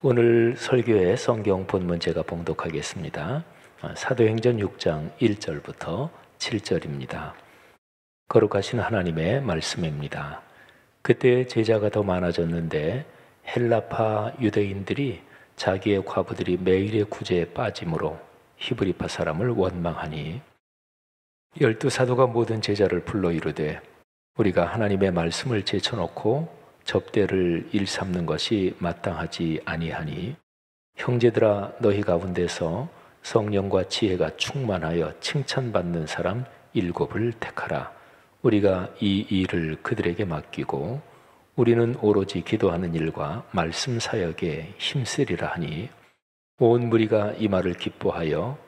오늘 설교의 성경 본문 제가 봉독하겠습니다. 사도행전 6장 1절부터 7절입니다. 거룩하신 하나님의 말씀입니다. 그때 제자가 더 많아졌는데 헬라파 유대인들이 자기의 과부들이 매일의 구제에 빠짐으로 히브리파 사람을 원망하니 12사도가 모든 제자를 불러 이르되 우리가 하나님의 말씀을 제쳐놓고 접대를 일삼는 것이 마땅하지 아니하니 형제들아 너희 가운데서 성령과 지혜가 충만하여 칭찬받는 사람 7을 택하라. 우리가 이 일을 그들에게 맡기고 우리는 오로지 기도하는 일과 말씀 사역에 힘쓰리라 하니 온 무리가 이 말을 기뻐하여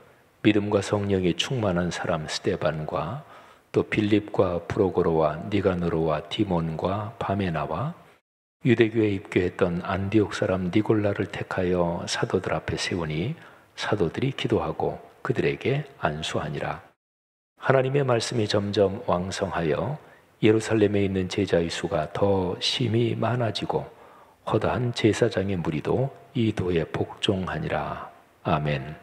믿음과 성령이 충만한 사람 스데반과 또 빌립과 프로고로와 니가노로와 디몬과 바메나와 유대교에 입교했던 안디옥 사람 니골라를 택하여 사도들 앞에 세우니 사도들이 기도하고 그들에게 안수하니라. 하나님의 말씀이 점점 왕성하여 예루살렘에 있는 제자의 수가 더 심히 많아지고 허다한 제사장의 무리도 이 도에 복종하니라. 아멘.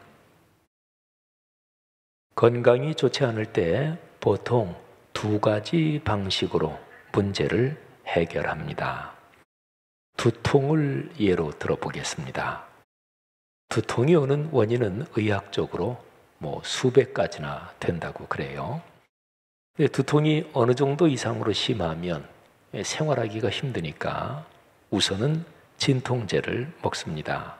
건강이 좋지 않을 때 보통 2가지 방식으로 문제를 해결합니다. 두통을 예로 들어보겠습니다. 두통이 오는 원인은 의학적으로 수백 가지나 된다고 그래요. 두통이 어느 정도 이상으로 심하면 생활하기가 힘드니까 우선은 진통제를 먹습니다.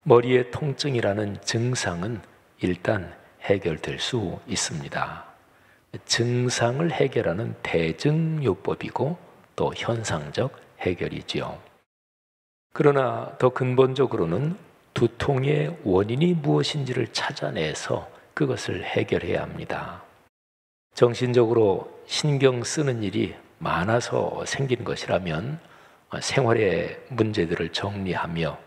머리의 통증이라는 증상은 일단 해결될 수 있습니다. 증상을 해결하는 대증요법이고 또 현상적 해결이지요. 그러나 더 근본적으로는 두통의 원인이 무엇인지를 찾아내서 그것을 해결해야 합니다. 정신적으로 신경 쓰는 일이 많아서 생긴 것이라면 생활의 문제들을 정리하며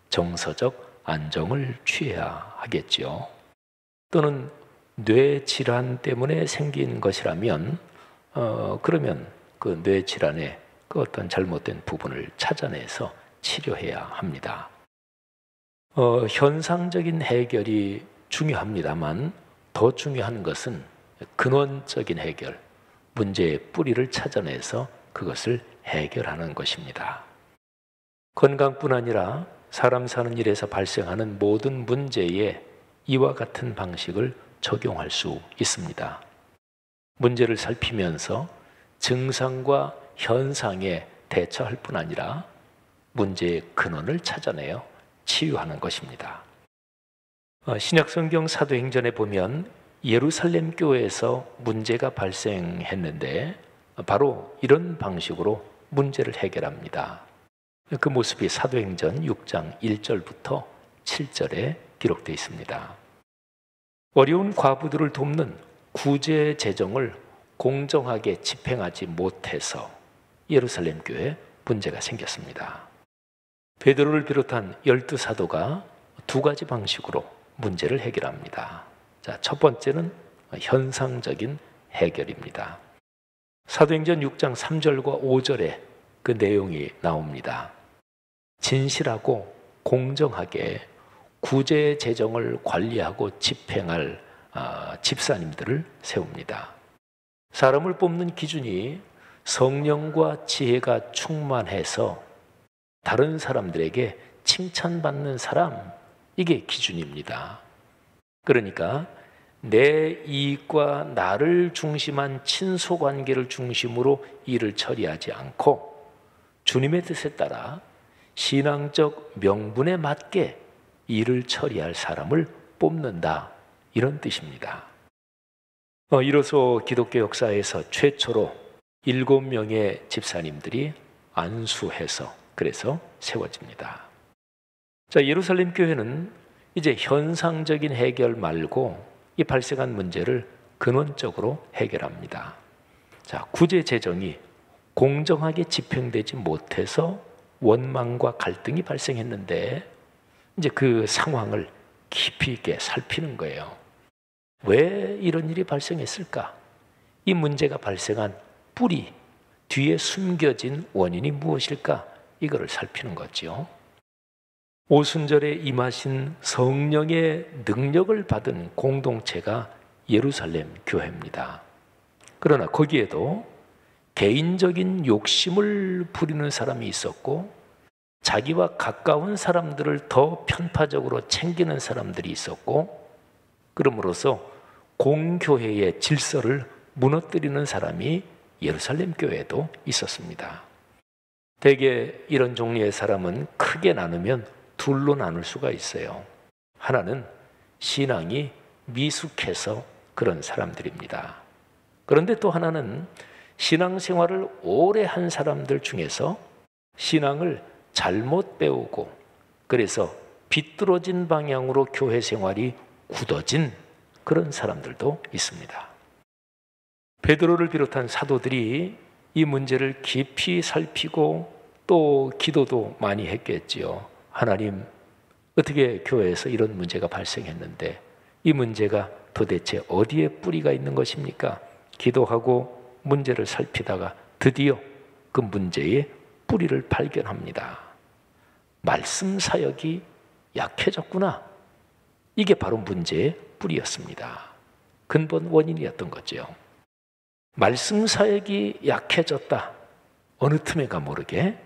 정서적 안정을 취해야 하겠지요. 또는 뇌 질환 때문에 생긴 것이라면 그러면 그 뇌 질환의 그 어떤 잘못된 부분을 찾아내서 치료해야 합니다. 현상적인 해결이 중요합니다만 더 중요한 것은 근원적인 해결, 문제의 뿌리를 찾아내서 그것을 해결하는 것입니다. 건강뿐 아니라 사람 사는 일에서 발생하는 모든 문제에 이와 같은 방식을 적용할 수 있습니다. 문제를 살피면서 증상과 현상에 대처할 뿐 아니라 문제의 근원을 찾아내어 치유하는 것입니다. 신약성경 사도행전에 보면 예루살렘 교회에서 문제가 발생했는데 바로 이런 방식으로 문제를 해결합니다. 그 모습이 사도행전 6장 1절부터 7절에 기록되어 있습니다. 어려운 과부들을 돕는 구제 재정을 공정하게 집행하지 못해서 예루살렘 교회에 문제가 생겼습니다. 베드로를 비롯한 12사도가 2가지 방식으로 문제를 해결합니다. 자, 첫 번째는 현상적인 해결입니다. 사도행전 6장 3절과 5절에 그 내용이 나옵니다. 진실하고 공정하게 구제 재정을 관리하고 집행할 집사님들을 세웁니다. 사람을 뽑는 기준이 성령과 지혜가 충만해서 다른 사람들에게 칭찬받는 사람, 이게 기준입니다. 그러니까 내 이익과 나를 중심한 친소관계를 중심으로 일을 처리하지 않고 주님의 뜻에 따라 신앙적 명분에 맞게 일을 처리할 사람을 뽑는다, 이런 뜻입니다. 이로써 기독교 역사에서 최초로 7명의 집사님들이 안수해서 그래서 세워집니다. 자, 예루살렘 교회는 이제 현상적인 해결 말고 이 발생한 문제를 근원적으로 해결합니다. 자, 구제 재정이 공정하게 집행되지 못해서 원망과 갈등이 발생했는데 이제 그 상황을 깊이 있게 살피는 거예요. 왜 이런 일이 발생했을까? 이 문제가 발생한 뿌리, 뒤에 숨겨진 원인이 무엇일까? 이거를 살피는 거죠. 오순절에 임하신 성령의 능력을 받은 공동체가 예루살렘 교회입니다. 그러나 거기에도 개인적인 욕심을 부리는 사람이 있었고 자기와 가까운 사람들을 더 편파적으로 챙기는 사람들이 있었고, 그러므로서 공교회의 질서를 무너뜨리는 사람이 예루살렘 교회에도 있었습니다. 대개 이런 종류의 사람은 크게 나누면 둘로 나눌 수가 있어요. 하나는 신앙이 미숙해서 그런 사람들입니다. 그런데 또 하나는 신앙생활을 오래 한 사람들 중에서 신앙을 잘못 배우고 그래서 비뚤어진 방향으로 교회 생활이 굳어진 그런 사람들도 있습니다. 베드로를 비롯한 사도들이 이 문제를 깊이 살피고 또 기도도 많이 했겠지요. 하나님, 어떻게 교회에서 이런 문제가 발생했는데 이 문제가 도대체 어디에 뿌리가 있는 것입니까? 기도하고 문제를 살피다가 드디어 그 문제의 뿌리를 발견합니다. 말씀 사역이 약해졌구나. 이게 바로 문제의 뿌리였습니다. 근본 원인이었던 거죠. 말씀 사역이 약해졌다. 어느 틈에가 모르게.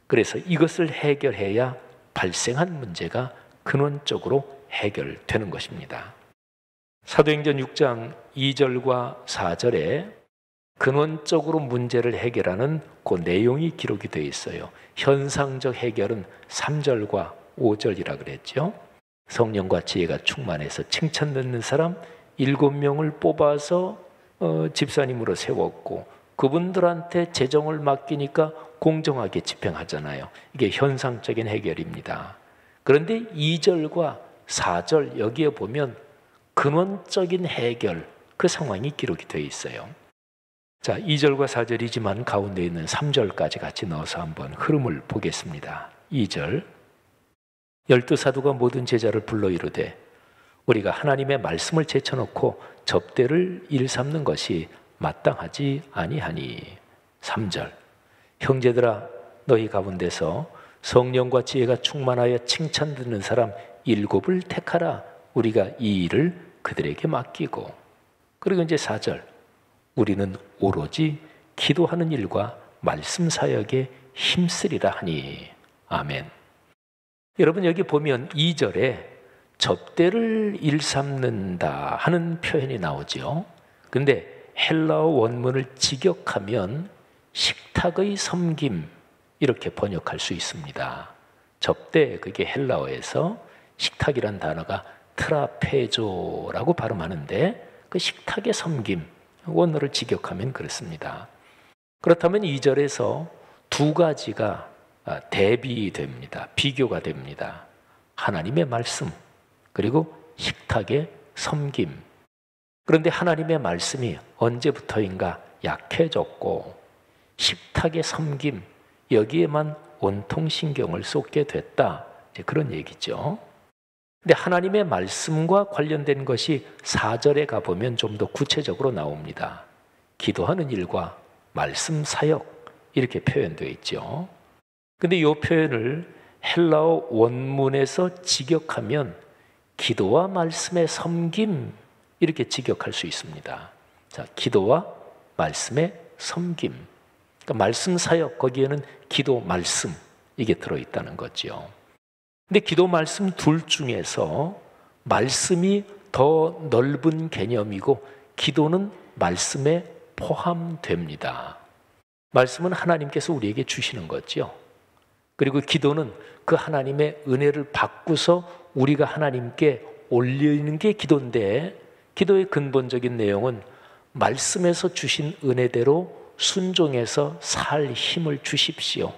그래서 이것을 해결해야 발생한 문제가 근원적으로 해결되는 것입니다. 사도행전 6장 2절과 4절에 근원적으로 문제를 해결하는 그 내용이 기록이 되어 있어요. 현상적 해결은 3절과 5절이라 그랬죠. 성령과 지혜가 충만해서 칭찬 듣는 사람 7명을 뽑아서 집사님으로 세웠고 그분들한테 재정을 맡기니까 공정하게 집행하잖아요. 이게 현상적인 해결입니다. 그런데 2절과 4절 여기에 보면 근원적인 해결, 그 상황이 기록이 되어 있어요. 자, 2절과 4절이지만 가운데 있는 3절까지 같이 넣어서 한번 흐름을 보겠습니다. 2절, 12사도가 모든 제자를 불러 이르되 우리가 하나님의 말씀을 제쳐놓고 접대를 일삼는 것이 마땅하지 아니하니. 3절, 형제들아 너희 가운데서 성령과 지혜가 충만하여 칭찬 듣는 사람 7을 택하라. 우리가 이 일을 그들에게 맡기고. 그리고 이제 4절, 우리는 오로지 기도하는 일과 말씀 사역에 힘쓰리라 하니. 아멘. 여러분 여기 보면 2절에 접대를 일삼는다 하는 표현이 나오죠. 근데 헬라어 원문을 직역하면 식탁의 섬김 이렇게 번역할 수 있습니다. 접대, 그게 헬라어에서 식탁이란 단어가 트라페조라고 발음하는데 그 식탁의 섬김, 원어를 직역하면 그렇습니다. 그렇다면 2절에서 두 가지가 대비됩니다. 비교가 됩니다. 하나님의 말씀 그리고 식탁의 섬김. 그런데 하나님의 말씀이 언제부터인가 약해졌고 식탁의 섬김 여기에만 온통 신경을 쏟게 됐다. 이제 그런 얘기죠. 근데 하나님의 말씀과 관련된 것이 4절에 가보면 좀 더 구체적으로 나옵니다. 기도하는 일과 말씀 사역 이렇게 표현되어 있죠. 근데 이 표현을 헬라어 원문에서 직역하면 기도와 말씀의 섬김 이렇게 직역할 수 있습니다. 자, 기도와 말씀의 섬김. 그러니까 말씀 사역 거기에는 기도 말씀 이게 들어있다는 거죠. 근데 기도 말씀 둘 중에서 말씀이 더 넓은 개념이고 기도는 말씀에 포함됩니다. 말씀은 하나님께서 우리에게 주시는 거죠. 그리고 기도는 그 하나님의 은혜를 받고서 우리가 하나님께 올리는 게 기도인데 기도의 근본적인 내용은 말씀에서 주신 은혜대로 순종해서 살 힘을 주십시오.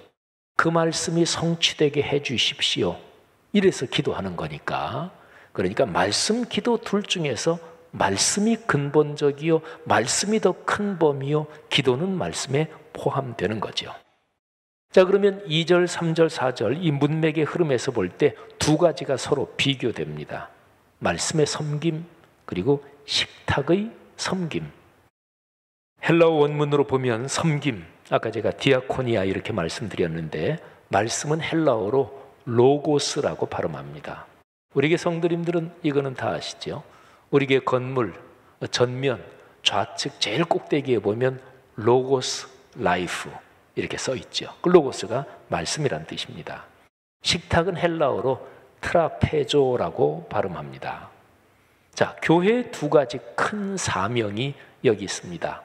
그 말씀이 성취되게 해 주십시오. 이래서 기도하는 거니까. 그러니까 말씀 기도 둘 중에서 말씀이 근본적이요 말씀이 더 큰 범위요 기도는 말씀에 포함되는 거죠. 자, 그러면 2절, 3절, 4절 이 문맥의 흐름에서 볼 때 두 가지가 서로 비교됩니다. 말씀의 섬김 그리고 식탁의 섬김. 헬라어 원문으로 보면 섬김, 아까 제가 디아코니아 이렇게 말씀드렸는데 말씀은 헬라어로 로고스라고 발음합니다. 우리의 성도님들은 이거는 다 아시죠? 우리의 건물 전면 좌측 제일 꼭대기에 보면 로고스 라이프 이렇게 써 있죠. 그 로고스가 말씀이란 뜻입니다. 식탁은 헬라어로 트라페조라고 발음합니다. 자, 교회의 두 가지 큰 사명이 여기 있습니다.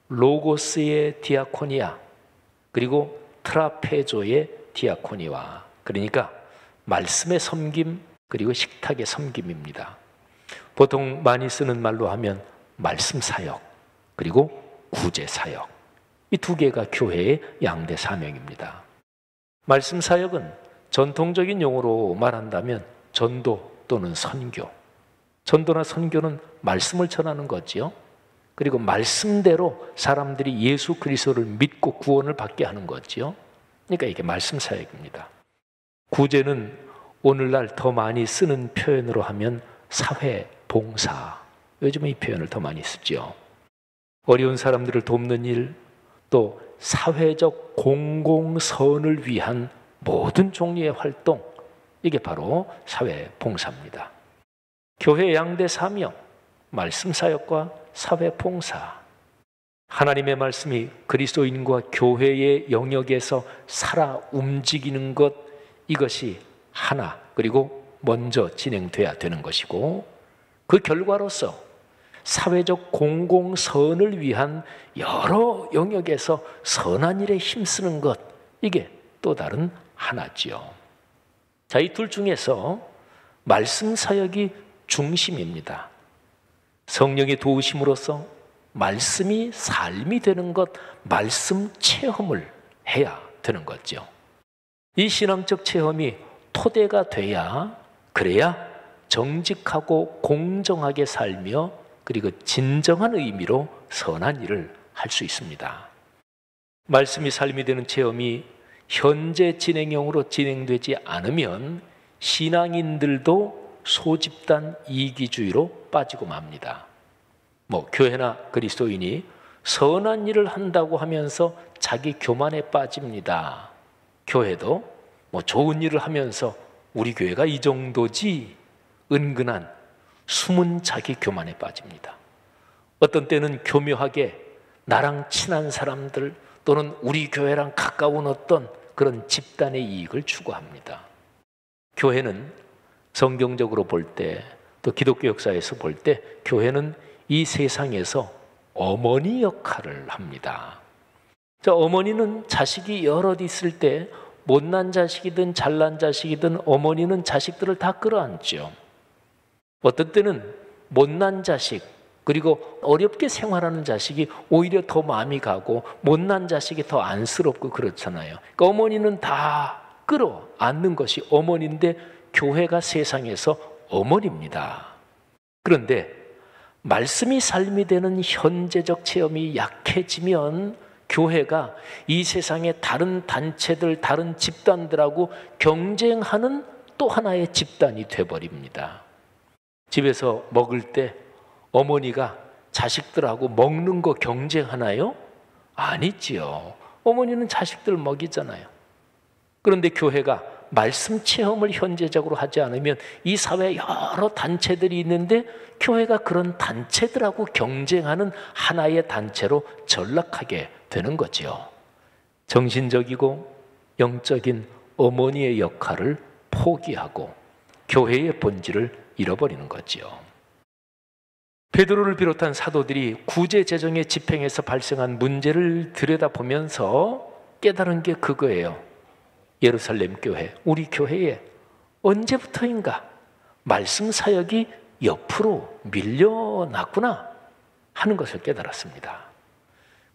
로고스의 디아코니아, 그리고 트라페조의 디아코니와, 그러니까 말씀의 섬김 그리고 식탁의 섬김입니다. 보통 많이 쓰는 말로 하면 말씀 사역 그리고 구제 사역, 이 두 개가 교회의 양대 사명입니다. 말씀 사역은 전통적인 용어로 말한다면 전도 또는 선교. 전도나 선교는 말씀을 전하는 거지요. 그리고 말씀대로 사람들이 예수 그리스도를 믿고 구원을 받게 하는 거지요. 그러니까 이게 말씀 사역입니다. 구제는 오늘날 더 많이 쓰는 표현으로 하면 사회 봉사. 요즘은 이 표현을 더 많이 쓰죠. 어려운 사람들을 돕는 일, 또 사회적 공공선을 위한 모든 종류의 활동, 이게 바로 사회 봉사입니다. 교회 양대 사명, 말씀 사역과 사회 봉사. 하나님의 말씀이 그리스도인과 교회의 영역에서 살아 움직이는 것, 이것이 하나, 그리고 먼저 진행돼야 되는 것이고, 그 결과로서 사회적 공공선을 위한 여러 영역에서 선한 일에 힘쓰는 것, 이게 또 다른 하나지요. 자, 이 둘 중에서 말씀 사역이 중심입니다. 성령의 도우심으로써 말씀이 삶이 되는 것, 말씀 체험을 해야 되는 거죠. 이 신앙적 체험이 토대가 돼야, 그래야 정직하고 공정하게 살며 그리고 진정한 의미로 선한 일을 할 수 있습니다. 말씀이 삶이 되는 체험이 현재 진행형으로 진행되지 않으면 신앙인들도 소집단 이기주의로 빠지고 맙니다. 교회나 그리스도인이 선한 일을 한다고 하면서 자기 교만에 빠집니다. 교회도 좋은 일을 하면서 우리 교회가 이 정도지, 은근한 숨은 자기 교만에 빠집니다. 어떤 때는 교묘하게 나랑 친한 사람들 또는 우리 교회랑 가까운 어떤 그런 집단의 이익을 추구합니다. 교회는 성경적으로 볼 때, 또 기독교 역사에서 볼 때 교회는 이 세상에서 어머니 역할을 합니다. 자, 어머니는 자식이 여럿 있을 때 못난 자식이든 잘난 자식이든 어머니는 자식들을 다 끌어안죠. 어떤 때는 못난 자식, 그리고 어렵게 생활하는 자식이 오히려 더 마음이 가고 못난 자식이 더 안쓰럽고 그렇잖아요. 그러니까 어머니는 다 끌어안는 것이 어머니인데 교회가 세상에서 어머니입니다. 그런데 말씀이 삶이 되는 현재적 체험이 약해지면 교회가 이 세상의 다른 단체들, 다른 집단들하고 경쟁하는 또 하나의 집단이 돼버립니다. 집에서 먹을 때 어머니가 자식들하고 먹는 거 경쟁하나요? 아니지요. 어머니는 자식들 먹이잖아요. 그런데 교회가 말씀 체험을 현재적으로 하지 않으면 이 사회에 여러 단체들이 있는데 교회가 그런 단체들하고 경쟁하는 하나의 단체로 전락하게 되는 거죠. 정신적이고 영적인 어머니의 역할을 포기하고 교회의 본질을 잃어버리는 거죠. 베드로를 비롯한 사도들이 구제 재정의 집행에서 발생한 문제를 들여다보면서 깨달은 게 그거예요. 예루살렘 교회, 우리 교회에 언제부터인가 말씀 사역이 옆으로 밀려났구나 하는 것을 깨달았습니다.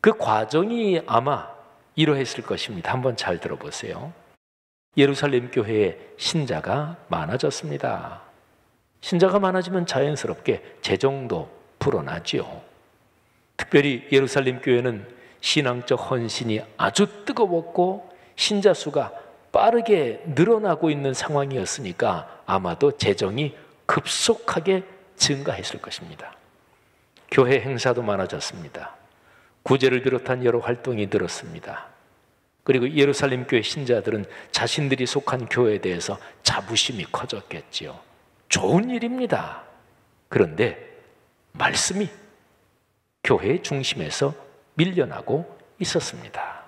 그 과정이 아마 이러했을 것입니다. 한번 잘 들어보세요. 예루살렘 교회에 신자가 많아졌습니다. 신자가 많아지면 자연스럽게 재정도 불어나죠. 특별히 예루살렘 교회는 신앙적 헌신이 아주 뜨거웠고 신자 수가 빠르게 늘어나고 있는 상황이었으니까 아마도 재정이 급속하게 증가했을 것입니다. 교회 행사도 많아졌습니다. 구제를 비롯한 여러 활동이 늘었습니다. 그리고 예루살렘 교회 신자들은 자신들이 속한 교회에 대해서 자부심이 커졌겠지요. 좋은 일입니다. 그런데 말씀이 교회의 중심에서 밀려나고 있었습니다.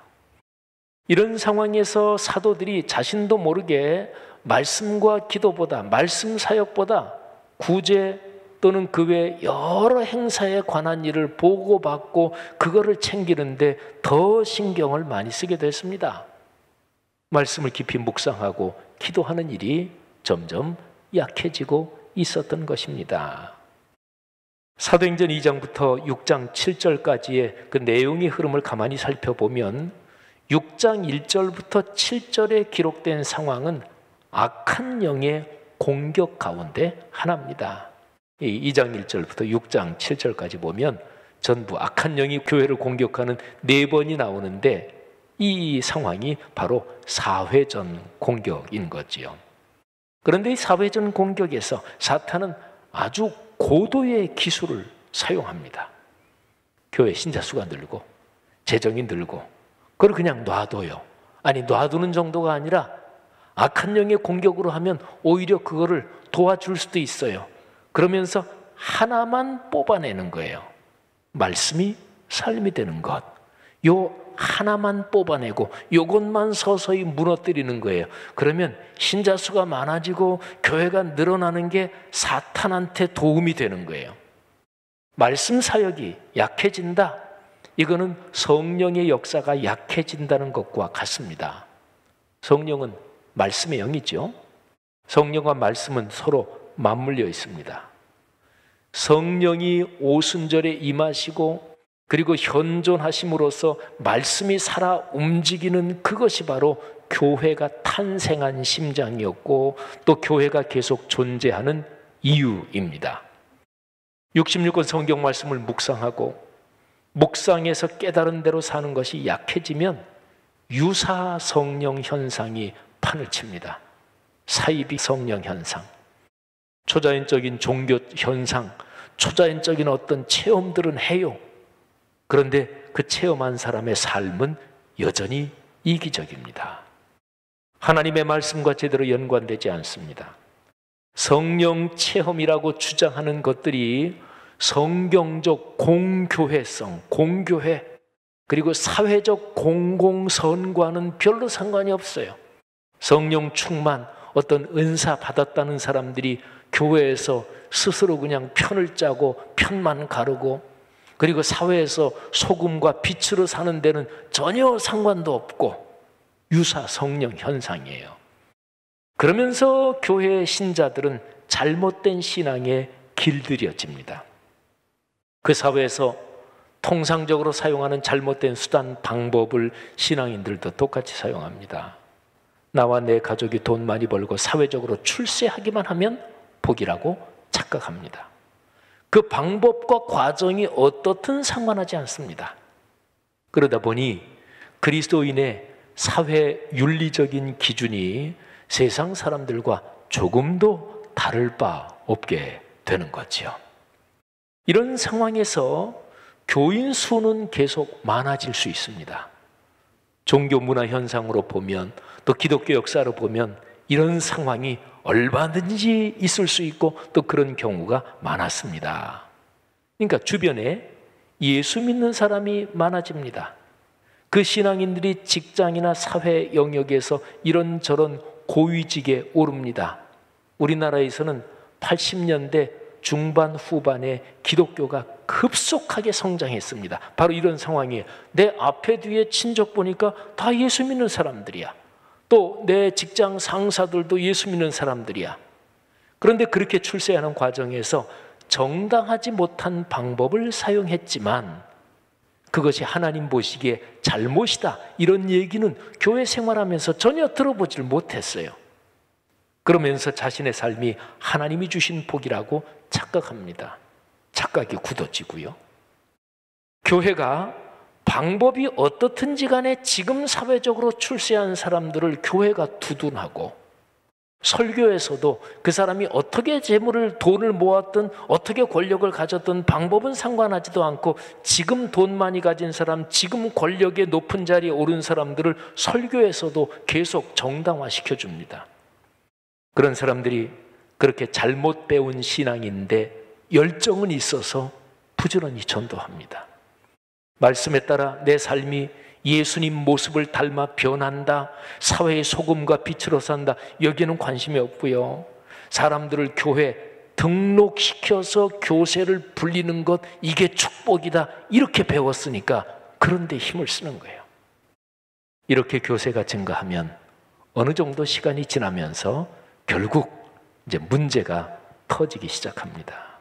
이런 상황에서 사도들이 자신도 모르게 말씀과 기도보다, 말씀 사역보다 구제 또는 그 외 여러 행사에 관한 일을 보고받고 그거를 챙기는데 더 신경을 많이 쓰게 됐습니다. 말씀을 깊이 묵상하고 기도하는 일이 점점 약해지고 있었던 것입니다. 사도행전 2장부터 6장 7절까지의 그 내용의 흐름을 가만히 살펴보면 6장 1절부터 7절에 기록된 상황은 악한 영의 공격 가운데 하나입니다. 2장 1절부터 6장 7절까지 보면 전부 악한 영이 교회를 공격하는 4번이 나오는데 이 상황이 바로 사회전 공격인 거지요. 그런데 이 사회전 공격에서 사탄은 아주 고도의 기술을 사용합니다. 교회 신자 수가 늘고 재정이 늘고 그걸 그냥 놔둬요. 아니 놔두는 정도가 아니라 악한 영의 공격으로 하면 오히려 그거를 도와줄 수도 있어요. 그러면서 하나만 뽑아내는 거예요. 말씀이 삶이 되는 것. 요 하나만 뽑아내고 요것만 서서히 무너뜨리는 거예요. 그러면 신자 수가 많아지고 교회가 늘어나는 게 사탄한테 도움이 되는 거예요. 말씀 사역이 약해진다. 이거는 성령의 역사가 약해진다는 것과 같습니다. 성령은 말씀의 영이죠. 성령과 말씀은 서로 맞물려 있습니다. 성령이 오순절에 임하시고 그리고 현존하심으로써 말씀이 살아 움직이는 그것이 바로 교회가 탄생한 심장이었고 또 교회가 계속 존재하는 이유입니다. 66권 성경 말씀을 묵상하고 묵상에서 깨달은 대로 사는 것이 약해지면 유사 성령 현상이 판을 칩니다. 사이비 성령 현상, 초자연적인 종교 현상, 초자연적인 어떤 체험들은 해요. 그런데 그 체험한 사람의 삶은 여전히 이기적입니다. 하나님의 말씀과 제대로 연관되지 않습니다. 성령 체험이라고 주장하는 것들이 성경적 공교회성, 공교회, 그리고 사회적 공공선과는 별로 상관이 없어요. 성령 충만, 어떤 은사 받았다는 사람들이 교회에서 스스로 그냥 편을 짜고 편만 가르고 그리고 사회에서 소금과 빛으로 사는 데는 전혀 상관도 없고 유사 성령 현상이에요. 그러면서 교회의 신자들은 잘못된 신앙에 길들여집니다. 그 사회에서 통상적으로 사용하는 잘못된 수단, 방법을 신앙인들도 똑같이 사용합니다. 나와 내 가족이 돈 많이 벌고 사회적으로 출세하기만 하면 복이라고 착각합니다. 그 방법과 과정이 어떻든 상관하지 않습니다. 그러다 보니 그리스도인의 사회 윤리적인 기준이 세상 사람들과 조금도 다를 바 없게 되는 거지요. 이런 상황에서 교인 수는 계속 많아질 수 있습니다. 종교 문화 현상으로 보면 또 기독교 역사로 보면 이런 상황이 얼마든지 있을 수 있고 또 그런 경우가 많았습니다. 그러니까 주변에 예수 믿는 사람이 많아집니다. 그 신앙인들이 직장이나 사회 영역에서 이런저런 고위직에 오릅니다. 우리나라에서는 80년대 중반 후반에 기독교가 급속하게 성장했습니다. 바로 이런 상황이에요. 내 앞에 뒤에 친족 보니까 다 예수 믿는 사람들이야. 또 내 직장 상사들도 예수 믿는 사람들이야. 그런데 그렇게 출세하는 과정에서 정당하지 못한 방법을 사용했지만 그것이 하나님 보시기에 잘못이다, 이런 얘기는 교회 생활하면서 전혀 들어보질 못했어요. 그러면서 자신의 삶이 하나님이 주신 복이라고 착각합니다. 착각이 굳어지고요. 교회가 방법이 어떻든지 간에 지금 사회적으로 출세한 사람들을 교회가 두둔하고 설교에서도 그 사람이 어떻게 돈을 모았든 어떻게 권력을 가졌든 방법은 상관하지도 않고 지금 돈 많이 가진 사람, 지금 권력의 높은 자리에 오른 사람들을 설교에서도 계속 정당화시켜 줍니다. 그런 사람들이 그렇게 잘못 배운 신앙인데 열정은 있어서 부지런히 전도합니다. 말씀에 따라 내 삶이 예수님 모습을 닮아 변한다, 사회의 소금과 빛으로 산다, 여기에는 관심이 없고요. 사람들을 교회 등록시켜서 교세를 불리는 것, 이게 축복이다, 이렇게 배웠으니까 그런 데 힘을 쓰는 거예요. 이렇게 교세가 증가하면 어느 정도 시간이 지나면서 결국 이제 문제가 터지기 시작합니다.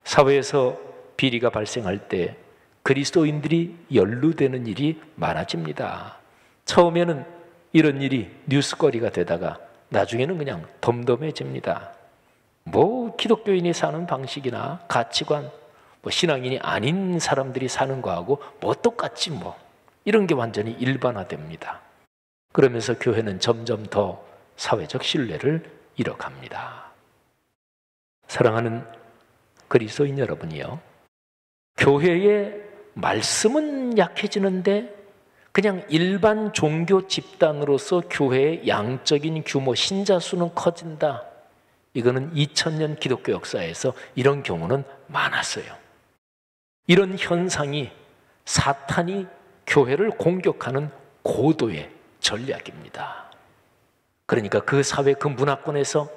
사회에서 비리가 발생할 때 그리스도인들이 연루되는 일이 많아집니다. 처음에는 이런 일이 뉴스거리가 되다가 나중에는 그냥 덤덤해집니다. 기독교인이 사는 방식이나 가치관, 신앙인이 아닌 사람들이 사는 거하고 똑같지 이런 게 완전히 일반화됩니다. 그러면서 교회는 점점 더 사회적 신뢰를 잃어갑니다. 사랑하는 그리스도인 여러분이요, 교회의 말씀은 약해지는데 그냥 일반 종교 집단으로서 교회의 양적인 규모, 신자 수는 커진다. 이거는 2000년 기독교 역사에서 이런 경우는 많았어요. 이런 현상이 사탄이 교회를 공격하는 고도의 전략입니다. 그러니까 그 사회, 그 문화권에서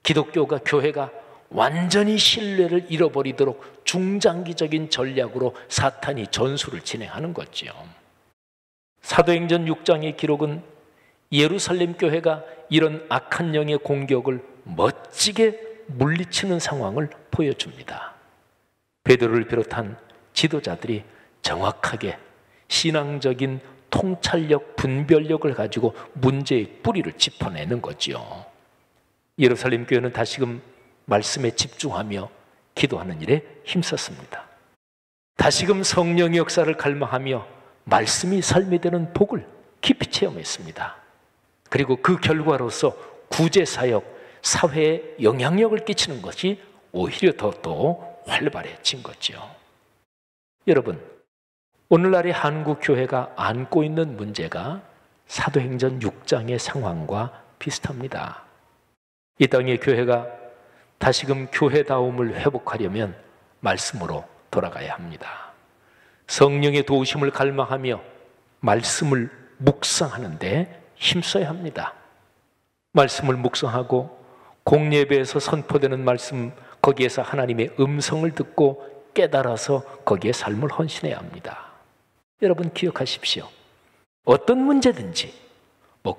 기독교가, 교회가 완전히 신뢰를 잃어버리도록 중장기적인 전략으로 사탄이 전술을 진행하는 거죠. 사도행전 6장의 기록은 예루살렘 교회가 이런 악한 영의 공격을 멋지게 물리치는 상황을 보여줍니다. 베드로를 비롯한 지도자들이 정확하게 신앙적인 통찰력, 분별력을 가지고 문제의 뿌리를 짚어내는 거죠. 예루살렘 교회는 다시금 말씀에 집중하며 기도하는 일에 힘썼습니다. 다시금 성령의 역사를 갈망하며 말씀이 삶이 되는 복을 깊이 체험했습니다. 그리고 그 결과로서 구제사역, 사회에 영향력을 끼치는 것이 오히려 더 활발해진 거죠. 여러분, 오늘날의 한국 교회가 안고 있는 문제가 사도행전 6장의 상황과 비슷합니다. 이 땅의 교회가 다시금 교회다움을 회복하려면 말씀으로 돌아가야 합니다. 성령의 도우심을 갈망하며 말씀을 묵상하는데 힘써야 합니다. 말씀을 묵상하고 공예배에서 선포되는 말씀, 거기에서 하나님의 음성을 듣고 깨달아서 거기에 삶을 헌신해야 합니다. 여러분 기억하십시오. 어떤 문제든지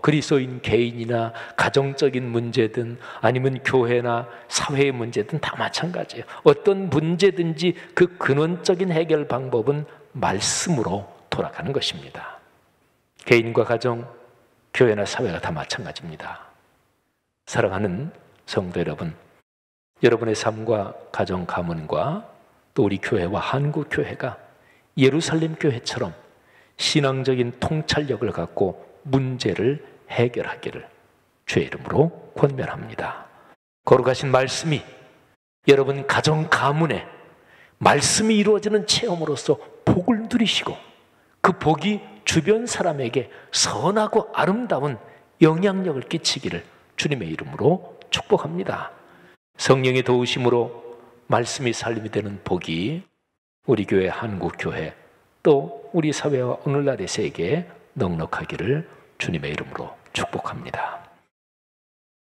그리스도인 개인이나 가정적인 문제든 아니면 교회나 사회의 문제든 다 마찬가지예요. 어떤 문제든지 그 근원적인 해결 방법은 말씀으로 돌아가는 것입니다. 개인과 가정, 교회나 사회가 다 마찬가지입니다. 사랑하는 성도 여러분, 여러분의 삶과 가정, 가문과 또 우리 교회와 한국 교회가 예루살렘 교회처럼 신앙적인 통찰력을 갖고 문제를 해결하기를 주의 이름으로 권면합니다. 거룩하신 말씀이 여러분 가정 가문에 말씀이 이루어지는 체험으로서 복을 누리시고 그 복이 주변 사람에게 선하고 아름다운 영향력을 끼치기를 주님의 이름으로 축복합니다. 성령의 도우심으로 말씀이 살림이 되는 복이 우리 교회, 한국교회 또 우리 사회와 오늘날의 세계에 넉넉하기를 주님의 이름으로 축복합니다.